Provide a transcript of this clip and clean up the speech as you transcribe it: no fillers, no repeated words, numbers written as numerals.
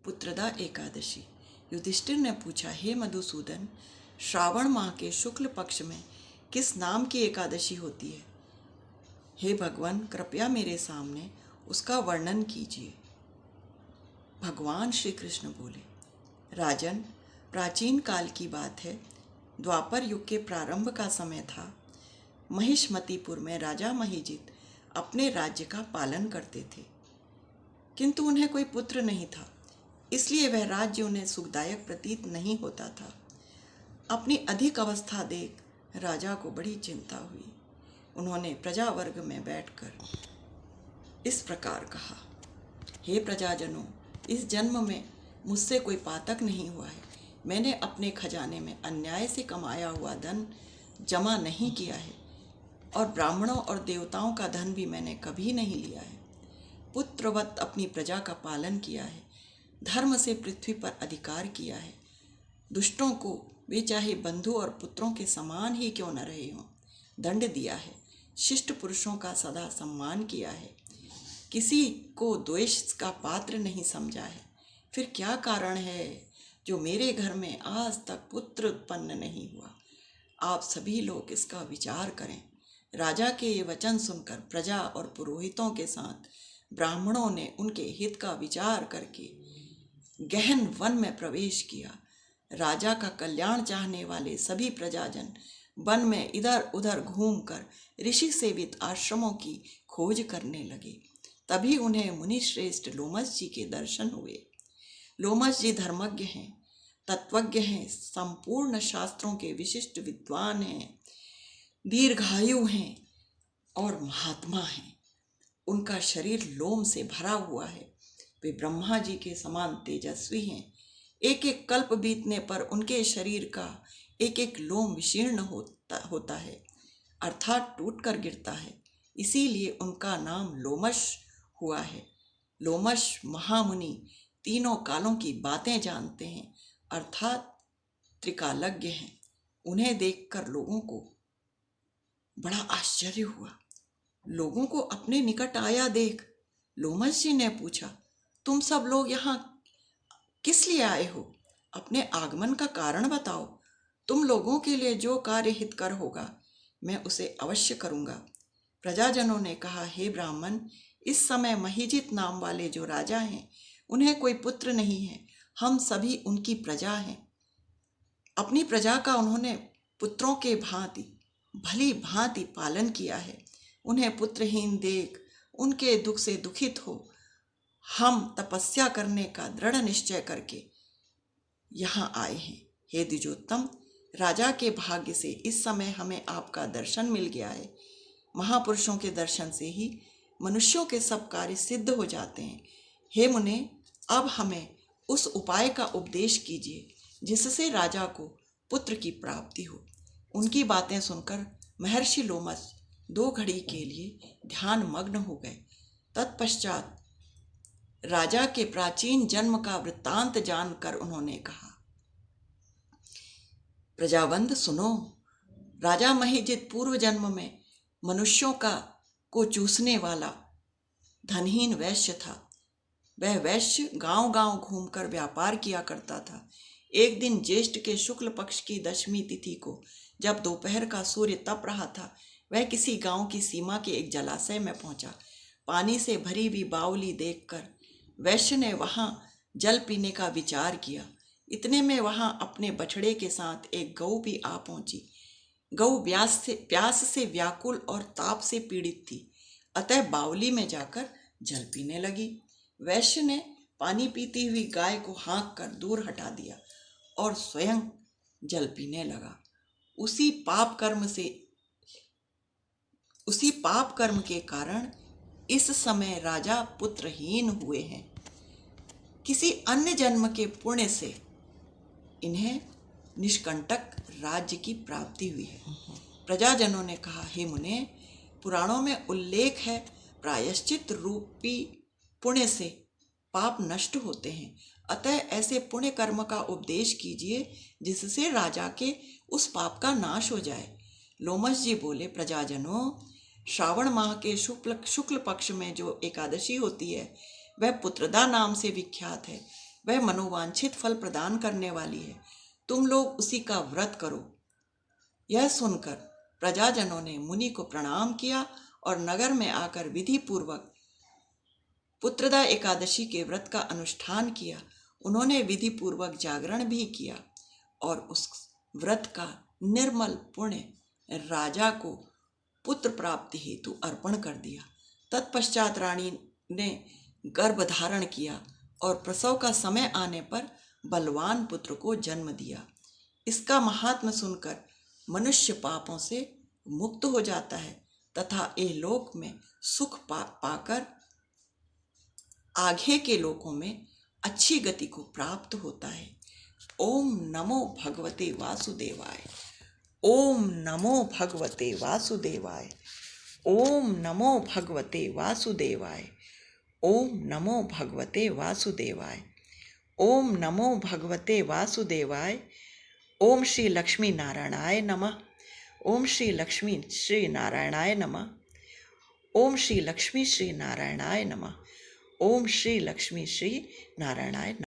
पुत्रदा एकादशी। युधिष्ठिर ने पूछा, हे मधुसूदन, श्रावण माह के शुक्ल पक्ष में किस नाम की एकादशी होती है? हे भगवान, कृपया मेरे सामने उसका वर्णन कीजिए। भगवान श्री कृष्ण बोले, राजन, प्राचीन काल की बात है। द्वापर युग के प्रारंभ का समय था। महिष्मतीपुर में राजा महिजित अपने राज्य का पालन करते थे, किंतु उन्हें कोई पुत्र नहीं था, इसलिए वह राज्य उन्हें सुखदायक प्रतीत नहीं होता था। अपनी अधिक अवस्था देख राजा को बड़ी चिंता हुई। उन्होंने प्रजावर्ग में बैठकर इस प्रकार कहा, हे प्रजाजनों, इस जन्म में मुझसे कोई पातक नहीं हुआ है। मैंने अपने खजाने में अन्याय से कमाया हुआ धन जमा नहीं किया है, और ब्राह्मणों और देवताओं का धन भी मैंने कभी नहीं लिया है। पुत्रवत अपनी प्रजा का पालन किया है, धर्म से पृथ्वी पर अधिकार किया है। दुष्टों को वे चाहे बंधु और पुत्रों के समान ही क्यों न रहे हों, दंड दिया है। शिष्ट पुरुषों का सदा सम्मान किया है, किसी को द्वेष का पात्र नहीं समझा है। फिर क्या कारण है जो मेरे घर में आज तक पुत्र उत्पन्न नहीं हुआ? आप सभी लोग इसका विचार करें। राजा के ये वचन सुनकर प्रजा और पुरोहितों के साथ ब्राह्मणों ने उनके हित का विचार करके गहन वन में प्रवेश किया। राजा का कल्याण चाहने वाले सभी प्रजाजन वन में इधर उधर घूमकर ऋषि सेवित आश्रमों की खोज करने लगे। तभी उन्हें मुनि श्रेष्ठ लोमस जी के दर्शन हुए। लोमस जी धर्मज्ञ हैं, तत्वज्ञ हैं, संपूर्ण शास्त्रों के विशिष्ट विद्वान हैं, दीर्घायु हैं और महात्मा हैं। उनका शरीर लोम से भरा हुआ है। वे ब्रह्मा जी के समान तेजस्वी हैं। एक एक कल्प बीतने पर उनके शरीर का एक एक लोम विशीर्ण होता है, अर्थात टूट कर गिरता है। इसीलिए उनका नाम लोमश हुआ है। लोमश महामुनि तीनों कालों की बातें जानते हैं, अर्थात त्रिकालज्ञ हैं। उन्हें देखकर लोगों को बड़ा आश्चर्य हुआ। लोगों को अपने निकट आया देख लोमस जी ने पूछा, तुम सब लोग यहाँ किस लिए आए हो? अपने आगमन का कारण बताओ। तुम लोगों के लिए जो कार्य हितकर होगा मैं उसे अवश्य करूँगा। प्रजाजनों ने कहा, हे ब्राह्मण, इस समय महिजित नाम वाले जो राजा हैं उन्हें कोई पुत्र नहीं है। हम सभी उनकी प्रजा हैं। अपनी प्रजा का उन्होंने पुत्रों के भांति भली भांति पालन किया है। उन्हें पुत्रहीन देख उनके दुख से दुखित हो हम तपस्या करने का दृढ़ निश्चय करके यहाँ आए हैं। हे द्विजोत्तम, राजा के भाग्य से इस समय हमें आपका दर्शन मिल गया है। महापुरुषों के दर्शन से ही मनुष्यों के सब कार्य सिद्ध हो जाते हैं। हे मुने, अब हमें उस उपाय का उपदेश कीजिए जिससे राजा को पुत्र की प्राप्ति हो। उनकी बातें सुनकर महर्षि लोमस 2 घड़ी के लिए ध्यान मग्न हो गए। तत्पश्चात राजा के प्राचीन जन्म का वृत्तांत जानकर उन्होंने कहा, प्रजावंद सुनो। राजा महिजित पूर्व जन्म में मनुष्यों को चूसने वाला धनहीन वैश्य था। वह वैश्य गांव गांव घूमकर व्यापार किया करता था। एक दिन ज्येष्ठ के शुक्ल पक्ष की 10वीं तिथि को जब दोपहर का सूर्य तप रहा था, वह किसी गांव की सीमा के एक जलाशय में पहुंचा। पानी से भरी हुई बावली देखकर वैश्य ने वहां जल पीने का विचार किया। इतने में वहां अपने बछड़े के साथ एक गऊ भी आ पहुंची। गऊ प्यास से व्याकुल और ताप से पीड़ित थी, अतः बावली में जाकर जल पीने लगी। वैश्य ने पानी पीती हुई गाय को हाँक कर दूर हटा दिया और स्वयं जल पीने लगा। उसी पाप कर्म के कारण इस समय राजा पुत्रहीन हुए हैं। किसी अन्य जन्म के पुण्य से इन्हें निष्कंटक राज्य की प्राप्ति हुई है। प्रजाजनों ने कहा, हे मुने, पुराणों में उल्लेख है, प्रायश्चित रूपी पुण्य से पाप नष्ट होते हैं। अतः ऐसे पुण्य कर्म का उपदेश कीजिए जिससे राजा के उस पाप का नाश हो जाए। लोमस जी बोले, प्रजाजनों, श्रावण माह के शुक्ल पक्ष में जो एकादशी होती है वह पुत्रदा नाम से विख्यात है। वह मनोवांछित फल प्रदान करने वाली है। तुम लोग उसी का व्रत करो। यह सुनकर प्रजाजनों ने मुनि को प्रणाम किया और नगर में आकर विधि पूर्वक पुत्रदा एकादशी के व्रत का अनुष्ठान किया। उन्होंने विधि पूर्वक जागरण भी किया और उस व्रत का निर्मल पुण्य राजा को पुत्र प्राप्ति हेतु अर्पण कर दिया। तत्पश्चात रानी ने गर्भ धारण किया और प्रसव का समय आने पर बलवान पुत्र को जन्म दिया। इसका महात्म्य सुनकर मनुष्य पापों से मुक्त हो जाता है तथा इहलोक में सुख पाकर आगे के लोकों में अच्छी गति को प्राप्त होता है। ओम नमो भगवते वासुदेवाय। ओम नमो भगवते वासुदेवाय। ओम नमो भगवते वासुदेवाय। ओम नमो भगवते वासुदेवाय। ओम नमो भगवते वासुदेवाय। ओम श्री लक्ष्मी नारायणाय नमः। ओम श्री लक्ष्मी श्री नारायणाय नमः। ओम श्री लक्ष्मी श्री नारायणाय नमः। ओम श्री लक्ष्मी श्री नारायणाय नमः।